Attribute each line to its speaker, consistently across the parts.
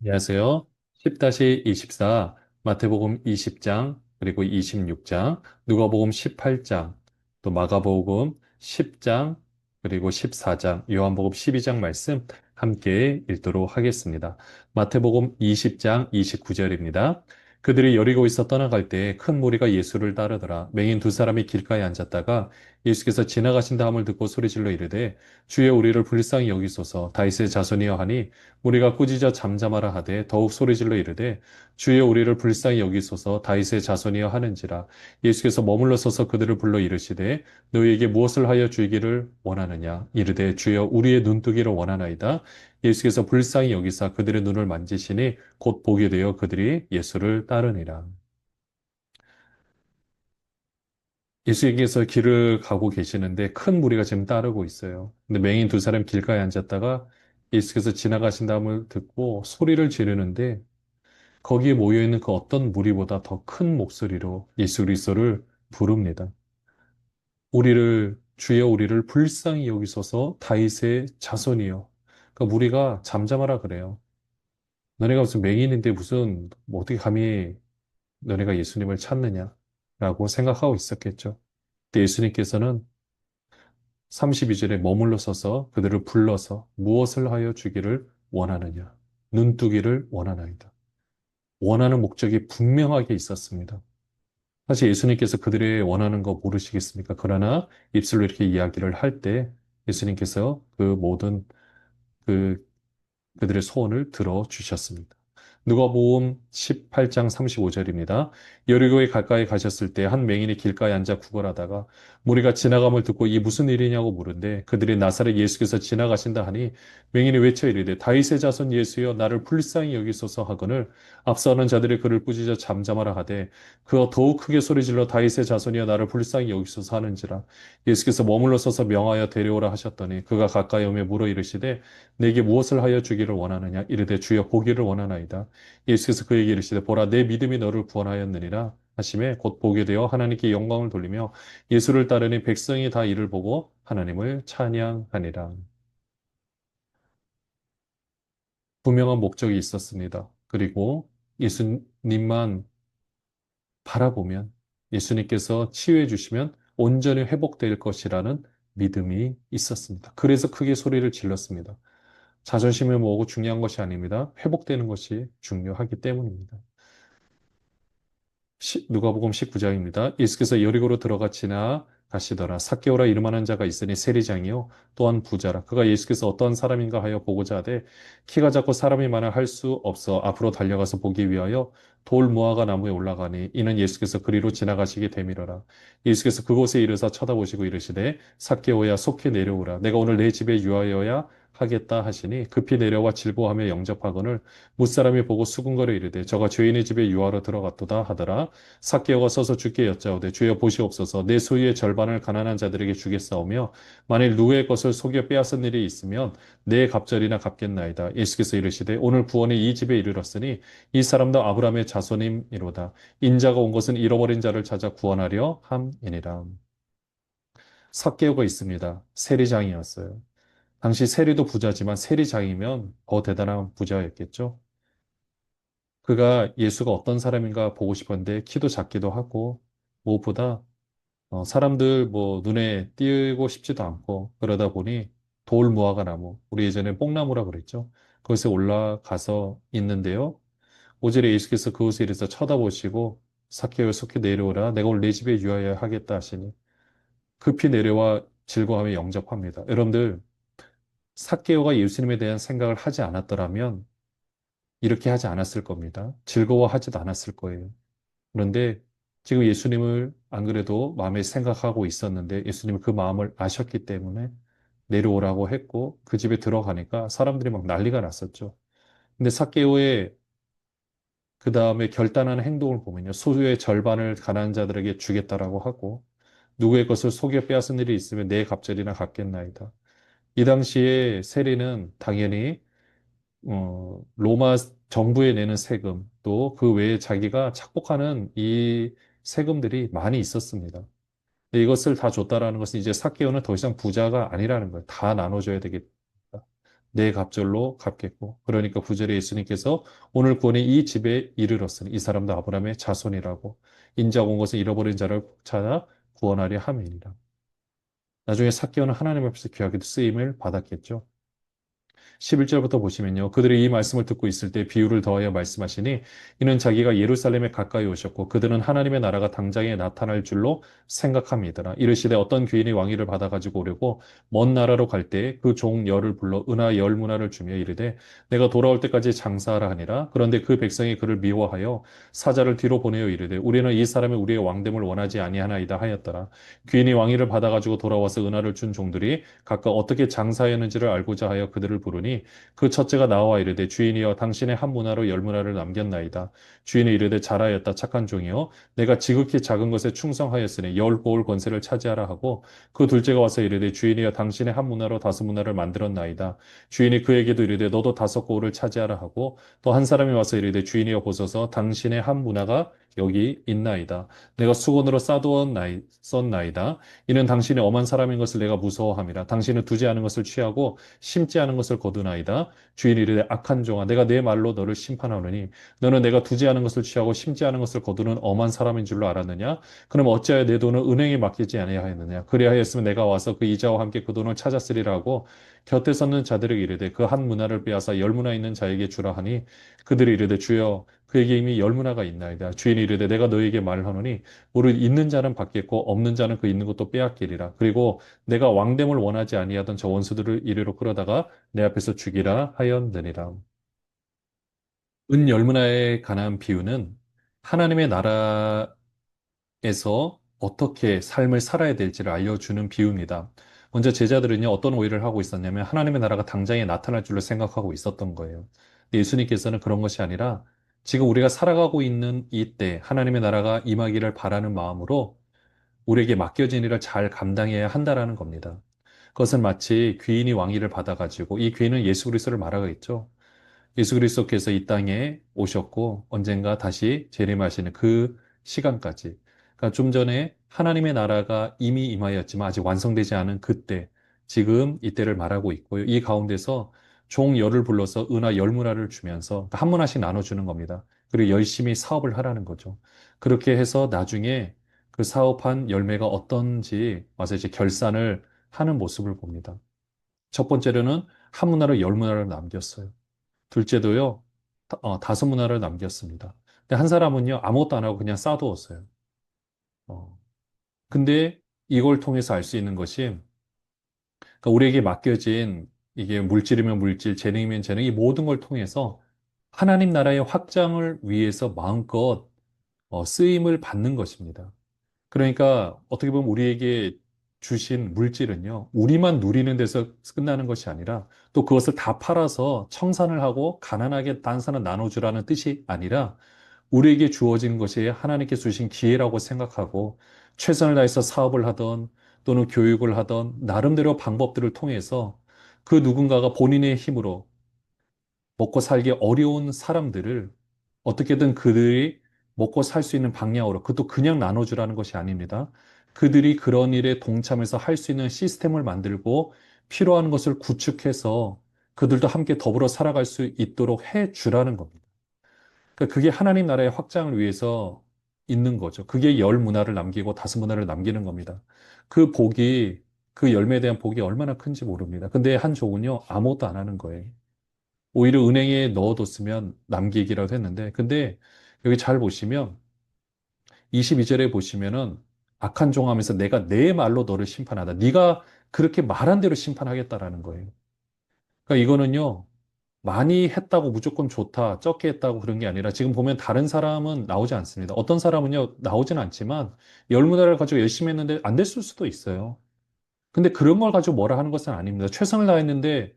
Speaker 1: 안녕하세요. 10-24 마태복음 20장 그리고 26장 누가복음 18장 또 마가복음 10장 그리고 14장 요한복음 12장 말씀 함께 읽도록 하겠습니다. 마태복음 20장 29절입니다. 그들이 여리고에서 떠나갈 때 큰 무리가 예수를 따르더라. 맹인 두 사람이 길가에 앉았다가 예수께서 지나가신다 함을 듣고 소리질러 이르되 주여 우리를 불쌍히 여기소서. 다윗의 자손이여 하니 우리가 꾸짖어 잠잠하라 하되 더욱 소리질러 이르되 주여 우리를 불쌍히 여기소서. 다윗의 자손이여 하는지라. 예수께서 머물러 서서 그들을 불러 이르시되 너희에게 무엇을 하여 주기를 원하느냐. 이르되 주여 우리의 눈뜨기를 원하나이다. 예수께서 불쌍히 여기사 그들의 눈을 만지시니 곧 보게 되어 그들이 예수를 따르니라. 예수님께서 길을 가고 계시는데 큰 무리가 지금 따르고 있어요. 근데 맹인 두 사람 길가에 앉았다가 예수께서 지나가신 다음을 듣고 소리를 지르는데 거기에 모여있는 그 어떤 무리보다 더 큰 목소리로 예수 그리스도를 부릅니다. 주여 우리를 불쌍히 여기소서. 다윗의 자손이요. 그러니까 무리가 잠잠하라 그래요. 너네가 무슨 맹인인데 무슨 뭐 어떻게 감히 너네가 예수님을 찾느냐라고 생각하고 있었겠죠. 근데 예수님께서는 32절에 머물러 서서 그들을 불러서 무엇을 하여 주기를 원하느냐. 눈뜨기를 원하나이다. 원하는 목적이 분명하게 있었습니다. 사실 예수님께서 그들의 원하는 거 모르시겠습니까? 그러나 입술로 이렇게 이야기를 할 때 예수님께서 그 모든 그 그들의 소원을 들어주셨습니다. 누가복음 18장 35절입니다. 여리고에 가까이 가셨을 때 한 맹인이 길가에 앉아 구걸하다가 무리가 지나감을 듣고 이 무슨 일이냐고 물은데 그들이 나사렛 예수께서 지나가신다 하니 맹인이 외쳐 이르되 다윗의 자손 예수여 나를 불쌍히 여기소서 하거늘 앞서는 자들이 그를 꾸짖어 잠잠하라 하되 그가 더욱 크게 소리질러 다윗의 자손이여 나를 불쌍히 여기소서 하는지라. 예수께서 머물러 서서 명하여 데려오라 하셨더니 그가 가까이 오며 물어 이르시되 내게 무엇을 하여 주기를 원하느냐. 이르되 주여 보기를 원하나이다. 예수께서 그에게 이르시되 보라 내 믿음이 너를 구원하였느니라 하심에 곧 보게 되어 하나님께 영광을 돌리며 예수를 따르니 백성이 다 이를 보고 하나님을 찬양하니라. 분명한 목적이 있었습니다. 그리고 예수님만 바라보면 예수님께서 치유해 주시면 온전히 회복될 것이라는 믿음이 있었습니다. 그래서 크게 소리를 질렀습니다. 자존심을 모으고 중요한 것이 아닙니다. 회복되는 것이 중요하기 때문입니다. 누가복음 19장입니다. 예수께서 여리고로 들어가 지나 가시더라. 삭개오라 이름하는 자가 있으니 세리장이요 또한 부자라. 그가 예수께서 어떠한 사람인가 하여 보고자 하되 키가 작고 사람이 많아 할 수 없어 앞으로 달려가서 보기 위하여 돌 무화과 나무에 올라가니 이는 예수께서 그리로 지나가시게 되밀어라. 예수께서 그곳에 이르사 쳐다보시고 이르시되 삭개오야 속히 내려오라. 내가 오늘 내 집에 유하여야 하겠다 하시니 급히 내려와 질보하며 영접하거늘 무사람이 보고 수군거려 이르되 저가 죄인의 집에 유하러 들어갔도다 하더라. 삭개오가 서서 주께 여짜오되 주여 보시옵소서 내 소유의 절반을 가난한 자들에게 주겠사오며 만일 누구의 것을 속여 빼앗은 일이 있으면 내 갑절이나 갚겠나이다. 예수께서 이르시되 오늘 구원이 이 집에 이르렀으니 이 사람도 아브라함의 자손임이로다. 인자가 온 것은 잃어버린 자를 찾아 구원하려 함이니라. 삭개오가 있습니다. 세리장이었어요. 당시 세리도 부자지만 세리장이면 더 대단한 부자였겠죠. 그가 예수가 어떤 사람인가 보고 싶었는데 키도 작기도 하고 무엇보다 사람들 뭐 눈에 띄고 싶지도 않고 그러다 보니 돌 무화과 나무 우리 예전에 뽕나무라 그랬죠. 거기서 올라가서 있는데요. 오절에 예수께서 그곳에 이르서 쳐다보시고 삭개오 속히 내려오라 내가 오늘 내 집에 유하여 하겠다 하시니 급히 내려와 즐거워하며 영접합니다. 여러분들 삭개오가 예수님에 대한 생각을 하지 않았더라면 이렇게 하지 않았을 겁니다. 즐거워하지도 않았을 거예요. 그런데 지금 예수님을 안 그래도 마음에 생각하고 있었는데 예수님은 그 마음을 아셨기 때문에 내려오라고 했고 그 집에 들어가니까 사람들이 막 난리가 났었죠. 근데 삭개오의 그 다음에 결단하는 행동을 보면요. 소유의 절반을 가난한 자들에게 주겠다라고 하고 누구의 것을 속여 빼앗은 일이 있으면 내 갑절이나 갚겠나이다. 이 당시에 세리는 당연히 로마 정부에 내는 세금, 또 그 외에 자기가 착복하는 이 세금들이 많이 있었습니다. 근데 이것을 다 줬다라는 것은 이제 삭개오는 더 이상 부자가 아니라는 거예요. 다 나눠줘야 되겠다. 내 갑절로 갚겠고. 그러니까 9절에 예수님께서 오늘 구원이 이 집에 이르렀으니 이 사람도 아브라함의 자손이라고 인자가 온 것은 잃어버린 자를 찾아 구원하려 함이니라. 나중에 삭개오는 하나님 앞에서 귀하게도 쓰임을 받았겠죠. 11절부터 보시면요. 그들이 이 말씀을 듣고 있을 때 비유를 더하여 말씀하시니 이는 자기가 예루살렘에 가까이 오셨고 그들은 하나님의 나라가 당장에 나타날 줄로 생각합니다. 이르시되 어떤 귀인이 왕위를 받아가지고 오려고 먼 나라로 갈 때 그 종 열을 불러 은하 열 문화를 주며 이르되 내가 돌아올 때까지 장사하라 하니라. 그런데 그 백성이 그를 미워하여 사자를 뒤로 보내어 이르되 우리는 이 사람이 우리의 왕됨을 원하지 아니하나이다 하였더라. 귀인이 왕위를 받아가지고 돌아와서 은하를 준 종들이 각각 어떻게 장사하였는지를 알고자 하여 그들을 부르니 그 첫째가 나와 이르되 주인이여 당신의 한 문화로 열 문화를 남겼나이다. 주인이 이르되 잘하였다 착한 종이여 내가 지극히 작은 것에 충성하였으니 열 보울 권세를 차지하라 하고 그 둘째가 와서 이르되 주인이여 당신의 한 문화로 다섯 문화를 만들었나이다. 주인이 그에게도 이르되 너도 다섯 고울을 차지하라 하고 또 한 사람이 와서 이르되 주인이여 보소서 당신의 한 문화가 여기 있나이다. 내가 수건으로 썼나이다. 이는 당신이 엄한 사람인 것을 내가 무서워함이라. 당신은 두지 않은 것을 취하고 심지 않은 것을 거두나이다. 주인이 이르되 악한 종아 내가 내 말로 너를 심판하노니 너는 내가 두지 않은 것을 취하고 심지 않은 것을 거두는 엄한 사람인 줄로 알았느냐? 그럼 어찌하여 내 돈을 은행에 맡기지 아니하였느냐? 그리하였으면 내가 와서 그 이자와 함께 그 돈을 찾았으리라 하고 곁에 섰는 자들에게 이르되 그 한 문화를 빼앗아 열 문화 있는 자에게 주라 하니 그들이 이르되 주여 그에게 이미 열 문화가 있나이다. 주인이 이르되 내가 너에게 말하노니 무릇 있는 자는 받겠고 없는 자는 그 있는 것도 빼앗기리라. 그리고 내가 왕됨을 원하지 아니하던 저 원수들을 이리로 끌어다가 내 앞에서 죽이라 하였느니라. 은 열문화에 관한 비유는 하나님의 나라에서 어떻게 삶을 살아야 될지를 알려주는 비유입니다. 먼저 제자들은요, 어떤 오해를 하고 있었냐면 하나님의 나라가 당장에 나타날 줄로 생각하고 있었던 거예요. 근데 예수님께서는 그런 것이 아니라 지금 우리가 살아가고 있는 이때 하나님의 나라가 임하기를 바라는 마음으로 우리에게 맡겨진 일을 잘 감당해야 한다라는 겁니다. 그것은 마치 귀인이 왕위를 받아가지고 이 귀인은 예수 그리스도를 말하고 있죠. 예수 그리스도께서 이 땅에 오셨고 언젠가 다시 재림하시는 그 시간까지. 그러니까 좀 전에 하나님의 나라가 이미 임하였지만 아직 완성되지 않은 그때, 지금 이때를 말하고 있고요. 이 가운데서 종 열을 불러서 은하 열 문화를 주면서 그러니까 한 문화씩 나눠주는 겁니다. 그리고 열심히 사업을 하라는 거죠. 그렇게 해서 나중에 그 사업한 열매가 어떤지 와서 이제 결산을 하는 모습을 봅니다. 첫 번째로는 한 문화를 열 문화를 남겼어요. 둘째도요, 다섯 문화를 남겼습니다. 근데 한 사람은요, 아무것도 안 하고 그냥 쌓아두었어요. 어, 근데 이걸 통해서 알 수 있는 것이, 그러니까 우리에게 맡겨진 이게 물질이면 물질, 재능이면 재능, 이 모든 걸 통해서 하나님 나라의 확장을 위해서 마음껏 쓰임을 받는 것입니다. 그러니까 어떻게 보면 우리에게 주신 물질은요, 우리만 누리는 데서 끝나는 것이 아니라 또 그것을 다 팔아서 청산을 하고 가난하게 딴 사람 나눠주라는 뜻이 아니라 우리에게 주어진 것이 하나님께 주신 기회라고 생각하고 최선을 다해서 사업을 하던 또는 교육을 하던 나름대로 방법들을 통해서 그 누군가가 본인의 힘으로 먹고 살기 어려운 사람들을 어떻게든 그들이 먹고 살 수 있는 방향으로, 그것도 그냥 나눠주라는 것이 아닙니다. 그들이 그런 일에 동참해서 할 수 있는 시스템을 만들고 필요한 것을 구축해서 그들도 함께 더불어 살아갈 수 있도록 해 주라는 겁니다. 그러니까 그게 하나님 나라의 확장을 위해서 있는 거죠. 그게 열 문화를 남기고 다섯 문화를 남기는 겁니다. 그 복이, 그 열매에 대한 복이 얼마나 큰지 모릅니다. 근데 한 종은요, 아무것도 안 하는 거예요. 오히려 은행에 넣어뒀으면 남기기라도 했는데, 근데 여기 잘 보시면 22절에 보시면은 악한 종 하면서 내가 내 말로 너를 심판하다. 네가 그렇게 말한 대로 심판하겠다라는 거예요. 그러니까 이거는요. 많이 했다고 무조건 좋다, 적게 했다고 그런 게 아니라 지금 보면 다른 사람은 나오지 않습니다. 어떤 사람은요, 나오진 않지만 열 문화를 가지고 열심히 했는데 안 됐을 수도 있어요. 근데 그런 걸 가지고 뭐라 하는 것은 아닙니다. 최선을 다했는데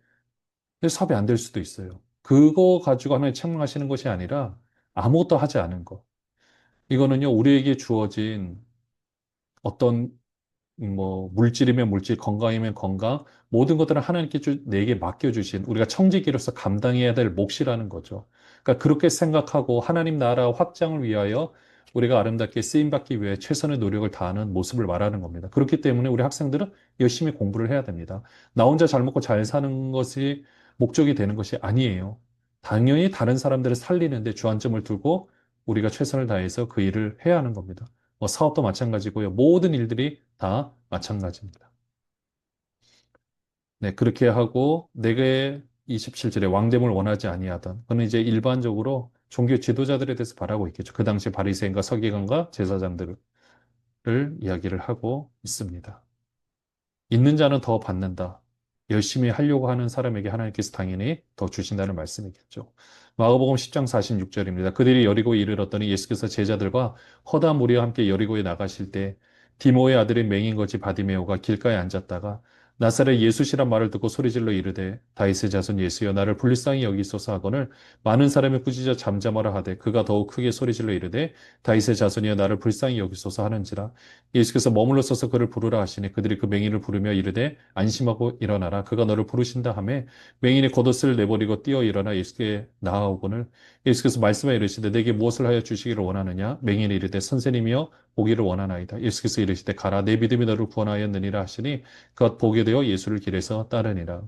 Speaker 1: 사업이 안 될 수도 있어요. 그거 가지고 하나님 책망하시는 것이 아니라 아무것도 하지 않은 것. 이거는요, 우리에게 주어진 어떤 뭐 물질이면 물질, 건강이면 건강, 모든 것들은 하나님께 내게 맡겨주신 우리가 청지기로서 감당해야 될 몫이라는 거죠. 그러니까 그렇게 생각하고 하나님 나라 확장을 위하여 우리가 아름답게 쓰임받기 위해 최선의 노력을 다하는 모습을 말하는 겁니다. 그렇기 때문에 우리 학생들은 열심히 공부를 해야 됩니다. 나 혼자 잘 먹고 잘 사는 것이 목적이 되는 것이 아니에요. 당연히 다른 사람들을 살리는데 주안점을 두고 우리가 최선을 다해서 그 일을 해야 하는 겁니다. 뭐 사업도 마찬가지고요. 모든 일들이 다 마찬가지입니다. 네, 그렇게 하고 내게 27절에 왕됨을 원하지 아니하던 그는 이제 일반적으로 종교 지도자들에 대해서 바라고 있겠죠. 그 당시 바리새인과 서기관과 제사장들을 이야기를 하고 있습니다. 있는 자는 더 받는다. 열심히 하려고 하는 사람에게 하나님께서 당연히 더 주신다는 말씀이겠죠. 마가복음 10장 46절입니다. 그들이 여리고에 이르렀더니 예수께서 제자들과 허다한 무리와 함께 여리고에 나가실 때 디모의 아들인 맹인거지 바디메오가 길가에 앉았다가 나사렛 예수시란 말을 듣고 소리질러 이르되 다윗의 자손 예수여 나를 불쌍히 여기소서 하거늘 많은 사람이 꾸짖어 잠잠하라 하되 그가 더욱 크게 소리질러 이르되 다윗의 자손이여 나를 불쌍히 여기소서 하는지라 예수께서 머물러 서서 그를 부르라 하시니 그들이 그 맹인을 부르며 이르되 안심하고 일어나라 그가 너를 부르신다 하매 맹인이 겉옷을 내버리고 뛰어 일어나 예수께 나아오거늘 예수께서 말씀하여 이르시되 내게 무엇을 하여 주시기를 원하느냐 맹인이 이르되 선생님이여 보기를 원하나이다 예수께서 이르시되 가라 내 믿음이 너를 구원하였느니라 하시니 그가 보게 되어 예수를 길에서 따르니라.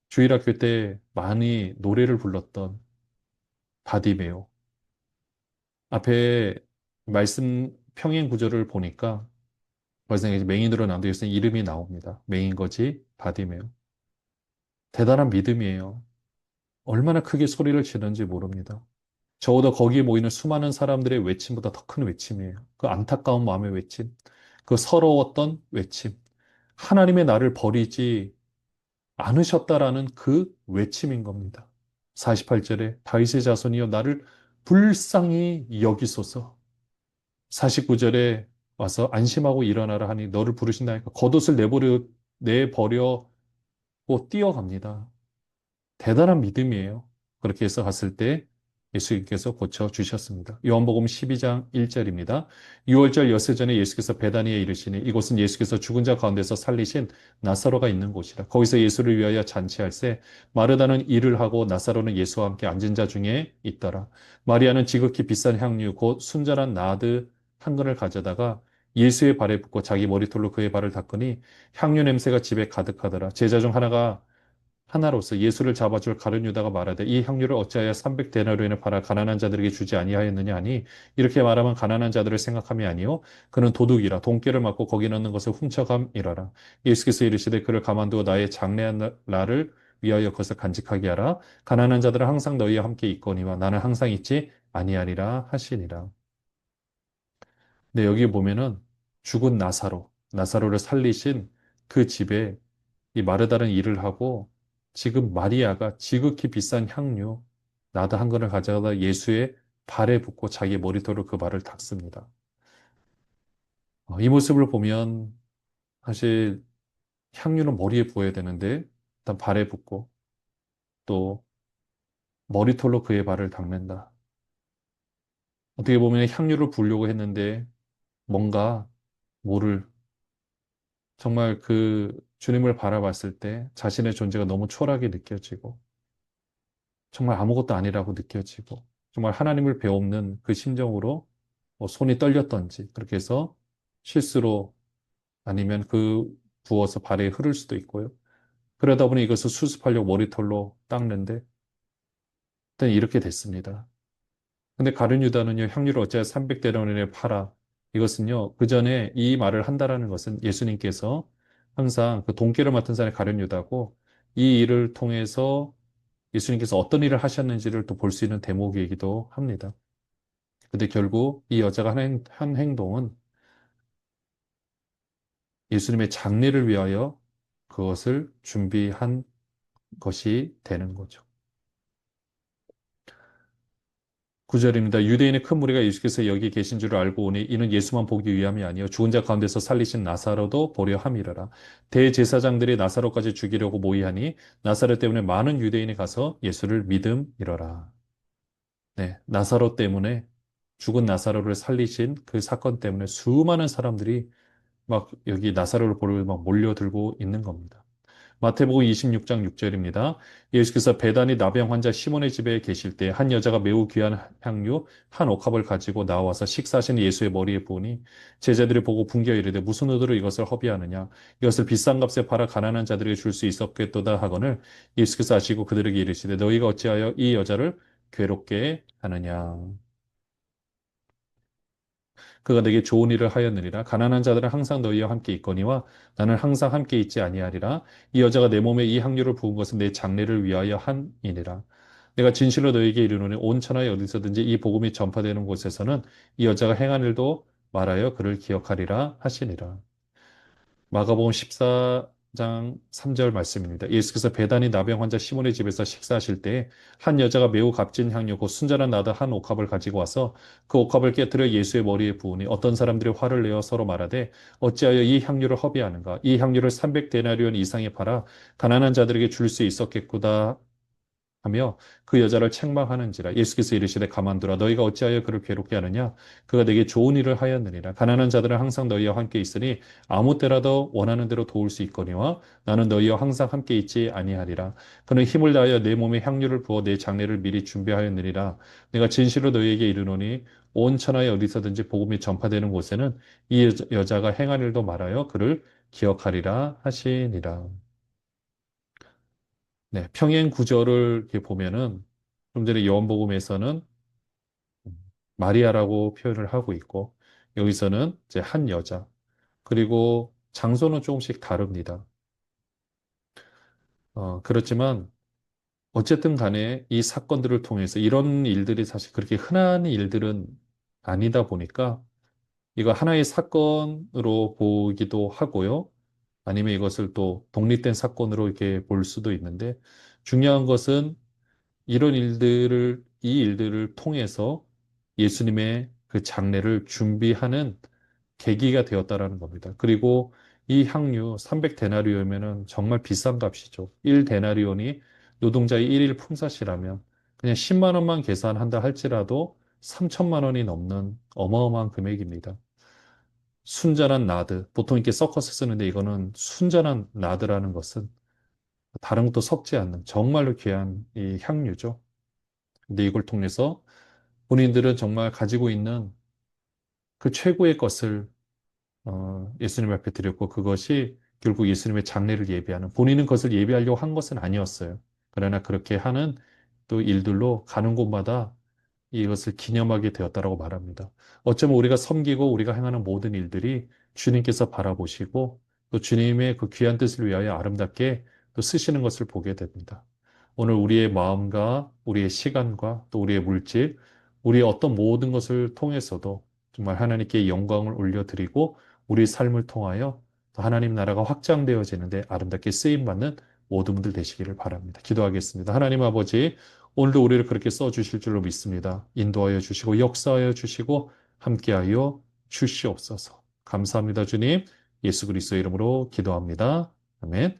Speaker 1: 주일학교 때 많이 노래를 불렀던 바디메오 앞에 말씀 평행 구절을 보니까 벌써 이제 맹인으로 남겨진 이름이 나옵니다. 맹인거지 바디메오. 대단한 믿음이에요. 얼마나 크게 소리를 지르는지 모릅니다. 적어도 거기에 모이는 수많은 사람들의 외침보다 더 큰 외침이에요. 그 안타까운 마음의 외침, 그 서러웠던 외침, 하나님의 나를 버리지 않으셨다라는 그 외침인 겁니다. 48절에 다윗의 자손이여 나를 불쌍히 여기소서. 49절에 와서 안심하고 일어나라 하니 너를 부르신다니까 겉옷을 내버려고 뛰어갑니다. 대단한 믿음이에요. 그렇게 해서 갔을 때 예수님께서 고쳐주셨습니다. 요한복음 12장 1절입니다. 6월절 엿새 전에 예수께서 베다니에 이르시니 이곳은 예수께서 죽은 자 가운데서 살리신 나사로가 있는 곳이라. 거기서 예수를 위하여 잔치할세 마르다는 일을 하고 나사로는 예수와 함께 앉은 자 중에 있더라. 마리아는 지극히 비싼 향유 곧 순전한 나드 한 근을 가져다가 예수의 발에 붓고 자기 머리털로 그의 발을 닦으니 향유 냄새가 집에 가득하더라. 제자 중 하나로서 예수를 잡아줄 가룟 유다가 말하되 이 향유를 어찌하여 300데나리온에 팔아 가난한 자들에게 주지 아니하였느냐 하니 이렇게 말하면 가난한 자들을 생각함이 아니요 그는 도둑이라 돈깨를 맞고 거기 넣는 것을 훔쳐감이라라. 예수께서 이르시되 그를 가만두어 나의 장래한 날을 위하여 그것을 간직하게 하라. 가난한 자들은 항상 너희와 함께 있거니와 나는 항상 있지 아니하리라 하시니라. 근데 여기 보면은 죽은 나사로를 살리신 그 집에 이 마르다는 일을 하고 지금 마리아가 지극히 비싼 향유 나드 한 근을 가져가다 예수의 발에 붓고 자기 머리털로 그 발을 닦습니다. 이 모습을 보면 사실 향유는 머리에 부어야 되는데 일단 발에 붓고 또 머리털로 그의 발을 닦는다. 어떻게 보면 향유를 부으려고 했는데 뭔가 모를 정말 그 주님을 바라봤을 때 자신의 존재가 너무 초라하게 느껴지고 정말 아무것도 아니라고 느껴지고 정말 하나님을 배없는 그 심정으로 뭐 손이 떨렸던지 그렇게 해서 실수로 아니면 그 부어서 발에 흐를 수도 있고요. 그러다 보니 이것을 수습하려고 머리털로 닦는데 일단 이렇게 됐습니다. 근데 가룟 유다는요 향유를 어찌하여 300데나리온에 팔아 이것은요 그 전에 이 말을 한다라는 것은 예수님께서 항상 그 돈깨를 맡은 사람이 가룟 유다고 이 일을 통해서 예수님께서 어떤 일을 하셨는지를 또 볼 수 있는 대목이기도 합니다. 근데 결국 이 여자가 한 행동은 예수님의 장례를 위하여 그것을 준비한 것이 되는 거죠. 9절입니다. 유대인의 큰 무리가 예수께서 여기 계신 줄 알고 오니 이는 예수만 보기 위함이 아니요 죽은 자 가운데서 살리신 나사로도 보려 함이라라. 대제사장들이 나사로까지 죽이려고 모의하니 나사로 때문에 많은 유대인이 가서 예수를 믿음이러라. 네, 나사로 때문에 죽은 나사로를 살리신 그 사건 때문에 수많은 사람들이 막 여기 나사로를 보러 막 몰려들고 있는 겁니다. 마태복음 26장 6절입니다. 예수께서 베다니 나병 환자 시몬의 집에 계실 때 한 여자가 매우 귀한 향유 한 옥합을 가지고 나와서 식사하신 예수의 머리에 부으니 제자들이 보고 분겨 이르되 무슨 의도로 이것을 허비하느냐 이것을 비싼 값에 팔아 가난한 자들에게 줄 수 있었겠도다 하거늘 예수께서 아시고 그들에게 이르시되 너희가 어찌하여 이 여자를 괴롭게 하느냐. 그가 내게 좋은 일을 하였느니라. 가난한 자들은 항상 너희와 함께 있거니와 나는 항상 함께 있지 아니하리라. 이 여자가 내 몸에 이 향유를 부은 것은 내 장례를 위하여 함이니라. 내가 진실로 너희에게 이르노니 온 천하에 어디서든지 이 복음이 전파되는 곳에서는 이 여자가 행한 일도 말하여 그를 기억하리라 하시니라. 마가복음 14장 3절 말씀입니다. 예수께서 베다니 나병 환자 시몬의 집에서 식사하실 때 한 여자가 매우 값진 향유 곧 순전한 나드 한 옥합을 가지고 와서 그 옥합을 깨뜨려 예수의 머리에 부으니 어떤 사람들이 화를 내어 서로 말하되 어찌하여 이 향유를 허비하는가 이 향유를 300데나리온 이상에 팔아 가난한 자들에게 줄 수 있었겠구나 하며 그 여자를 책망하는지라 예수께서 이르시되 가만두라 너희가 어찌하여 그를 괴롭게 하느냐 그가 내게 좋은 일을 하였느니라 가난한 자들은 항상 너희와 함께 있으니 아무 때라도 원하는 대로 도울 수 있거니와 나는 너희와 항상 함께 있지 아니하리라 그는 힘을 다하여 내 몸에 향유를 부어 내 장례를 미리 준비하였느니라 내가 진실로 너희에게 이르노니 온 천하에 어디서든지 복음이 전파되는 곳에는 이 여자가 행한 일도 말하여 그를 기억하리라 하시니라. 네, 평행 구절을 이렇게 보면은 좀 전에 요한복음에서는 마리아라고 표현을 하고 있고 여기서는 이제 한 여자 그리고 장소는 조금씩 다릅니다. 그렇지만 어쨌든 간에 이 사건들을 통해서 이런 일들이 사실 그렇게 흔한 일들은 아니다 보니까 이거 하나의 사건으로 보기도 하고요. 아니면 이것을 또 독립된 사건으로 이렇게 볼 수도 있는데 중요한 것은 이 일들을 통해서 예수님의 그 장례를 준비하는 계기가 되었다라는 겁니다. 그리고 이 향유 300데나리온이면은 정말 비싼 값이죠. 1데나리온이 노동자의 1일 품삯이라면 그냥 10만 원만 계산한다 할지라도 3천만 원이 넘는 어마어마한 금액입니다. 순전한 나드, 보통 이렇게 섞어서 쓰는데 이거는 순전한 나드라는 것은 다른 것도 섞지 않는 정말로 귀한 이 향유죠. 근데 이걸 통해서 본인들은 정말 가지고 있는 그 최고의 것을 예수님 앞에 드렸고 그것이 결국 예수님의 장례를 예비하는 본인은 그것을 예비하려고 한 것은 아니었어요. 그러나 그렇게 하는 또 일들로 가는 곳마다 이것을 기념하게 되었다라고 말합니다. 어쩌면 우리가 섬기고 우리가 행하는 모든 일들이 주님께서 바라보시고 또 주님의 그 귀한 뜻을 위하여 아름답게 또 쓰시는 것을 보게 됩니다. 오늘 우리의 마음과 우리의 시간과 또 우리의 물질, 우리의 어떤 모든 것을 통해서도 정말 하나님께 영광을 올려드리고 우리 삶을 통하여 또 하나님 나라가 확장되어지는데 아름답게 쓰임받는 모든 분들 되시기를 바랍니다. 기도하겠습니다. 하나님 아버지, 오늘도 우리를 그렇게 써주실 줄로 믿습니다. 인도하여 주시고 역사하여 주시고 함께하여 주시옵소서. 감사합니다, 주님. 예수 그리스도의 이름으로 기도합니다. 아멘.